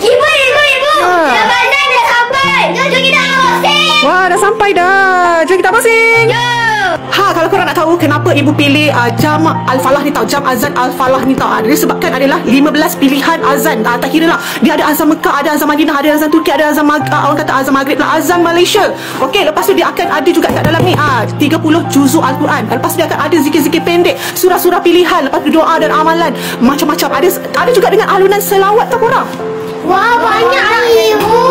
Ibu. Jam azan dah sampai. Jom kita unboxing. Wah, dah sampai dah. Jom kita unboxing. Kalau korang nak tahu kenapa ibu pilih jam Al-Falah ni tau, jam azan Al-Falah ni tau, dia sebabkan adalah 15 pilihan azan. Tak kira lah, dia ada azan Mekah, ada azan Madinah, ada azan Turki, ada azan orang kata azan Maghrib lah, azan Malaysia. Okey, lepas tu dia akan ada juga kat dalam ni 30 juzuk Al-Quran. Lepas tu dia akan ada zikir-zikir pendek, surah-surah pilihan, lepas tu doa dan amalan macam-macam. Ada juga dengan alunan selawat tau korang. Wah, banyak lah ibu.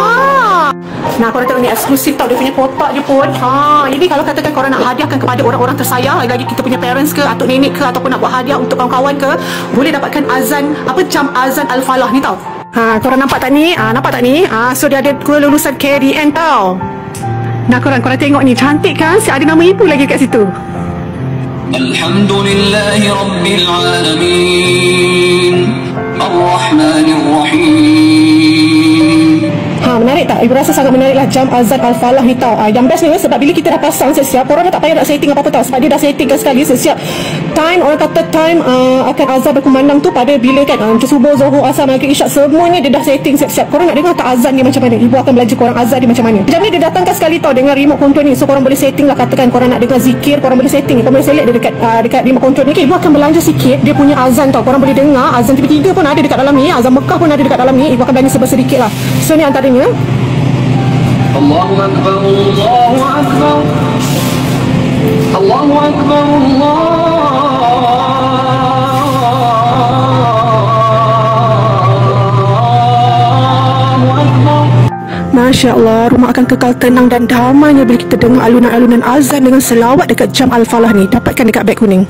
Nah, korang tengok ni eksklusif tau, dia punya kotak je pun. Ini kalau katakan korang nak hadiahkan kepada orang-orang tersayang, lagi kita punya parents ke, atuk nenek ke, ataupun nak buat hadiah untuk kawan-kawan ke, boleh dapatkan jam azan Al-Falah ni tau. Korang nampak tak ni? So dia ada kelulusan KDN tau. Nah, korang tengok ni, cantik kan? Ada nama ibu lagi kat situ. Alhamdulillahi Rabbil Alamin Ar-Rahmanir Rahim. Menarik tak? Ibu rasa sangat menarik lah jam azan Al-Falah ni tau. Yang best ni sebab bila kita dah pasang sesiap, korang dah tak payah nak setting apa-apa tau, sebab dia dah setting sekali sesiap time. Orang kata time akan azan berkumandang tu pada bila kan, subuh, zuhur, asar, maghrib, isyak, semuanya dia dah setting siap-siap. Korang nak dengar tak azan dia macam mana? Ibu akan belajar korang azan dia macam mana. Jam ni dia datangkan sekali tau dengan remote control ni, so korang boleh setting lah. Katakan korang nak dengar zikir, korang boleh setting, korang boleh select dia dekat remote control ni. Okay, ibu akan belanja sikit dia punya azan tau, korang boleh dengar. Azan tiba-tiba pun ada dekat dalam ni, azan Mekah pun ada dekat dalam ni. Ibu akan belanja sedikit lah. So ni antaranya. Allahu Akbar, Allahu Akbar, Allahu Akbar, Allahu Akbar. Masya Allah, rumah akan kekal tenang dan damainya bila kita dengar alunan-alunan azan dengan selawat dekat jam Al-Falah ni. Dapatkan dekat beg kuning.